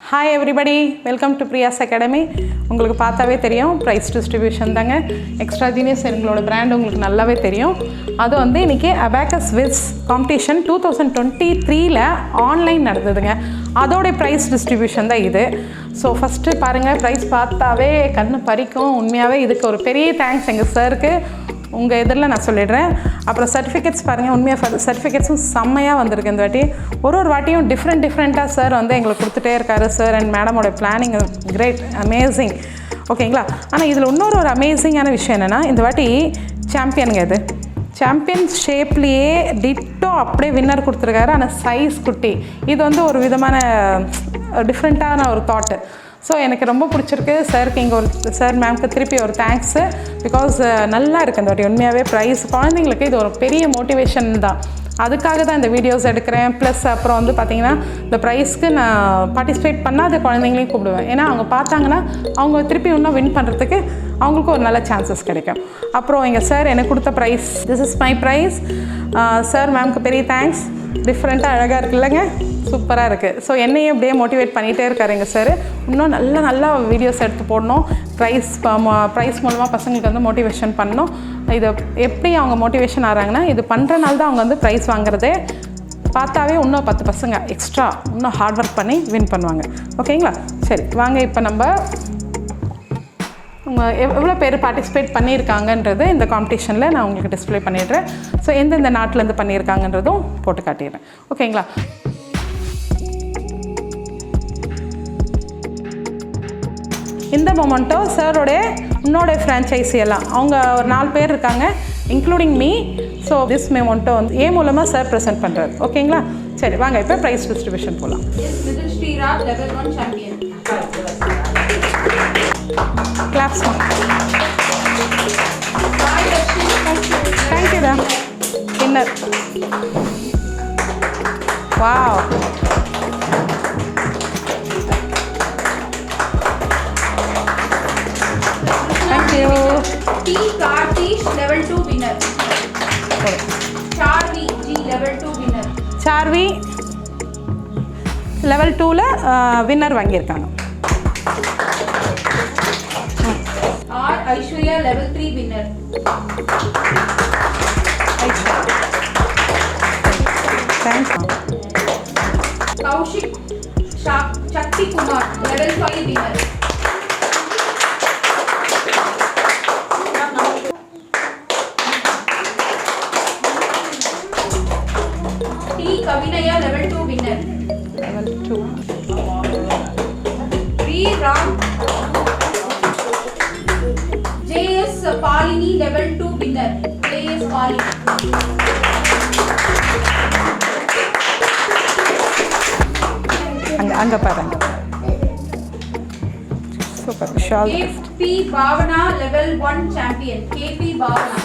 Hi everybody, welcome to Priya sAcademy. உங்களுக்கு பார்த்தாவே தெரியும் price distribution தாங்க. Xtragenius எங்களோட brand உங்களுக்கு நல்லாவே தெரியும். அது வந்து இன்னைக்கு Abacuswiz competition 2023ல ஆன்லைன் நடந்ததுங்க. அதோட price distribution தான் இது. ஸோ ஃபஸ்ட்டு பாருங்கள், ப்ரைஸ் பார்த்தாவே கண்ணு பறிக்கும். உண்மையாகவே இதுக்கு ஒரு பெரிய தேங்க்ஸ் எங்கள் சாருக்கு உங்கள் இதில் நான் சொல்லிடுறேன். அப்புறம் சர்டிஃபிகேட்ஸ் பாருங்கள், உண்மையாக சர்டிஃபிகேட்ஸும் செம்மையாக வந்திருக்கு இந்த வாட்டி. ஒரு வாட்டியும் டிஃப்ரெண்ட்டாக சார் வந்து எங்களுக்கு கொடுத்துட்டே இருக்காரு. சார் அண்ட் மேடமோட பிளானிங் கிரேட், அமேசிங். ஓகேங்களா? ஆனால் இதில் இன்னொரு அமேசிங்கான விஷயம் என்னென்னா, இந்த வாட்டி சாம்பியனுங்க இது சாம்பியன் ஷேப்லேயே டிட்டோ அப்படியே வின்னர் கொடுத்துருக்காரு. ஆனால் சைஸ் குட்டி. இது வந்து ஒரு விதமான டிஃப்ரெண்ட்டான ஒரு தாட்டு. ஸோ எனக்கு ரொம்ப பிடிச்சிருக்கு. சாருக்கு இங்கே ஒரு சார் மேம்க்கு திருப்பி ஒரு தேங்க்ஸு. பிகாஸ் நல்லா இருக்குது இந்த வாட்டி உண்மையாகவே ப்ரைஸ். குழந்தைங்களுக்கு இது ஒரு பெரிய மோட்டிவேஷன் தான். அதுக்காக தான் இந்த வீடியோஸ் எடுக்கிறேன். ப்ளஸ் அப்புறம் வந்து பார்த்திங்கன்னா இந்த ப்ரைஸ்க்கு நான் பார்ட்டிசிபேட் பண்ணால் அது குழந்தைங்களையும் கூப்பிடுவேன். ஏன்னா அவங்க பார்த்தாங்கன்னா அவங்க திருப்பி இன்னும் வின் பண்ணுறதுக்கு அவங்களுக்கு ஒரு நல்ல சான்சஸ் கிடைக்கும். அப்புறம் எங்கள் சார் எனக்கு கொடுத்த prize, this is my prize. Sir மேம்க்கு பெரிய தேங்க்ஸ். டிஃப்ரெண்ட்டாக அழகாக இருக்குல்லங்க, சூப்பராக இருக்குது. ஸோ என்னையும் அப்படியே மோட்டிவேட் பண்ணிகிட்டே இருக்காரு எங்கள் சார். இன்னும் நல்லா வீடியோஸ் எடுத்து போடணும். ப்ரைஸ் மூலமாக பசங்களுக்கு வந்து மோட்டிவேஷன் பண்ணணும். இதை எப்படி அவங்க மோட்டிவேஷன் ஆகிறாங்கன்னா, இது பண்ணுறனால தான் அவங்க வந்து ப்ரைஸ் வாங்குறதே. பார்த்தாவே இன்னும் 10 பசங்க எக்ஸ்ட்ரா இன்னும் ஹார்ட் ஒர்க் பண்ணி வின் பண்ணுவாங்க. ஓகேங்களா? சரி வாங்க, இப்போ நம்ம எவ்வளோ பேர் பார்ட்டிசிபேட் பண்ணியிருக்காங்கன்றது இந்த காம்படிஷனில் நான் உங்களுக்கு டிஸ்பிளே பண்ணிடுறேன். ஸோ எந்தெந்த நாட்டிலேருந்து பண்ணியிருக்காங்கன்றதும் போட்டு காட்டிடுறேன். ஓகேங்களா? இந்த மொமெண்ட்டோ சாரோடைய இன்னோட ஃப்ரான்ச்சைஸி எல்லாம் அவங்க ஒரு 4 பேர் இருக்காங்க, இன்க்ளூடிங் மீ. ஸோ திஸ் மொமெண்ட்டோ வந்து மூலமாக சார் ப்ரெசென்ட் பண்ணுறாரு. ஓகேங்களா? சரி வாங்க, இப்போ ப்ரைஸ் டிஸ்ட்ரிபியூஷன் போகலாம். Claps. Thank you, da. Winner. Wow. Thank you. T. Kartish level 2 winner. Charvi G level 2 winner. Charvi level 2ல winner வாங்கியிருக்காங்க. Aishwarya level 3 winner. Thanks. Kaushik Shakti Kumar level 5 winner. T. Kavinaya level 2 winner. Level 2. V. Ram JS Palini level 2 winner. JS Palini. அங்க பாருங்க. Super. Shawl. KP Bhavana level 1 champion. KP Bhavana.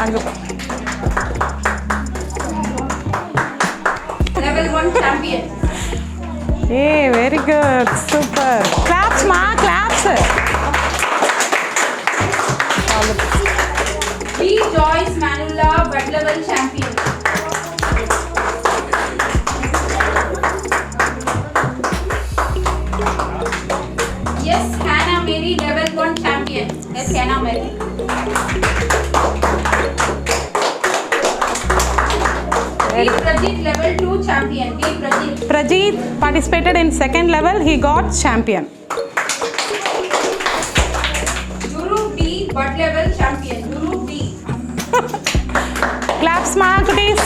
அங்க level 1 champion. Hey, very good. Super. Claps, ma, claps. B. Joyce Manula, wet level champion. Yes, Hannah Mary, level 1 champion. Yes, Hannah Mary. B. Prajit, level 2 champion. B. Prajit. Prajit participated in 2nd level. He got champion. Guru B, wet level champion. Guru B. Claps, ma, cuties.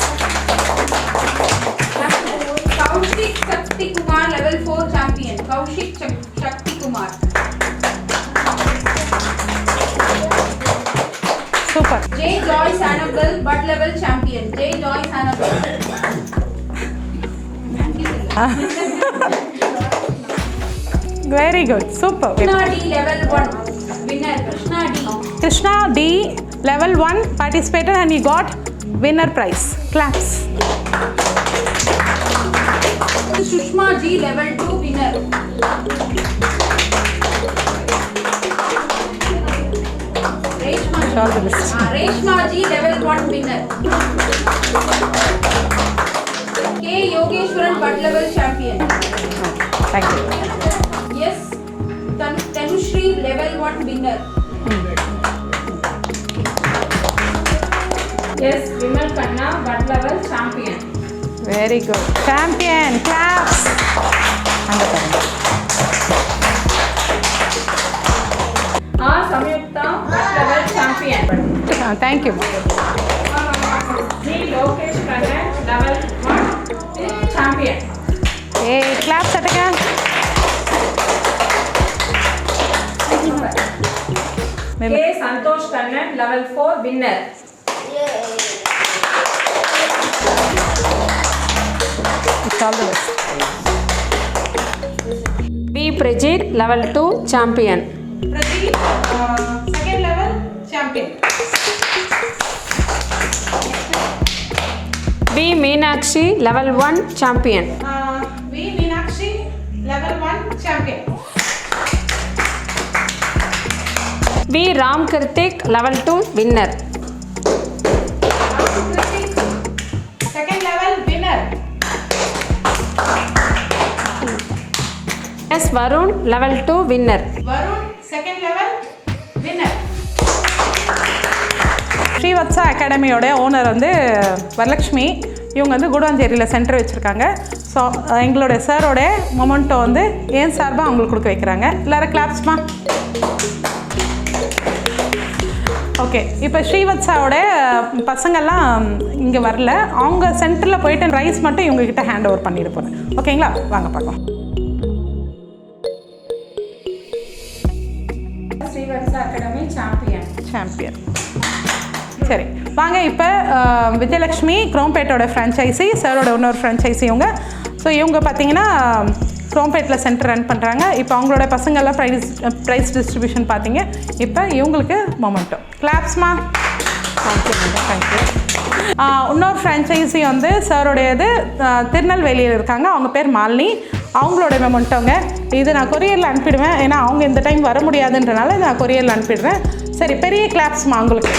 Kaushik Shakti Kumar, level 4 champion. Kaushik Shakti Kumar. Super. J. Joyce Annabelle, butt level champion. J. Joyce Annabelle. Very good. Super. Krishna D, level 1 winner. Krishna D. Krishna D, level 1 participated and he got winner prize. Claps. Sushma G, level 2 winner. Reshma All the best. Reshma G, level 1 winner. bud level champion. Thank you. Yes, Tanushree level 1 winner. Yes, Vimal Kanna bud level champion. Very good. Champion, claps. அங்கே பாருங்க. Samyukta bud level champion. Thank you. Lokesh Kanna level 1 champion. Hey, claps தட்டுங்க. K. Santosh Kannan level 4 winner. It's all the best. B. Prajit level 2 champion. Pradeep, second level champion. B. Meenakshi level 1 champion. V. Meenakshi, level 1 champion. B. Ram Karthik level 2 winner. Second level winner. S. Varun level 2 winner. Varun, second level winner. Srivatsa அகாடமியோட owner வந்து வரலக்ஷ்மி. இவங்க வந்து குடுவாஞ்சேரியில் centre வச்சுருக்காங்க. So எங்களுடைய சாரோட மொமெண்ட்டோ வந்து ஏன் சார்பாக அவங்களுக்கு கொடுக்க வைக்கிறாங்க. எல்லாரும் கிளாப்ஸ்மா. ஓகே, இப்போ ஸ்ரீவத்சாவோட பசங்கள்லாம் இங்கே வரல. அவங்க சென்டரில் போயிட்டு ரைஸ் மட்டும் இவங்ககிட்ட ஹேண்ட் ஓவர் பண்ணிட்டு போகிறேன். ஓகேங்களா, வாங்க பார்க்கலாம். Srivatsa Academy champion. சாம்பியன். சரி, வாங்க இப்போ விஜயலக்ஷ்மி குரோம்பேட்டோட ஃப்ரான்ச்சைசி, சாரோட இன்னொரு ஃப்ரான்ச்சைசி இவங்க. ஸோ இவங்க பார்த்தீங்கன்னா குரோம்பேட்டில் சென்டர் ரன் பண்ணுறாங்க. இப்போ அவங்களோட பசங்கள்லாம் ப்ரைஸ் டிஸ்ட்ரிபியூஷன் பார்த்தீங்க. இப்போ இவங்களுக்கு மொமெண்ட்டோ. கிளாப்ஸ்மா. Thank you madam, thank you. இன்னொரு ஃப்ரான்ச்சைசி வந்து சாரோடையது திருநெல்வேலியில் இருக்காங்க. அவங்க பேர் மாலினி. அவங்களோட மொமெண்ட்டோங்க. இது நான் கொரியரில் அனுப்பிடுவேன். ஏன்னா அவங்க இந்த டைம் வர முடியாதுன்றனால நான் கொரியரில் அனுப்பிடுறேன். சரி, பெரிய கிளாப்ஸ்மா அவங்களுக்கு.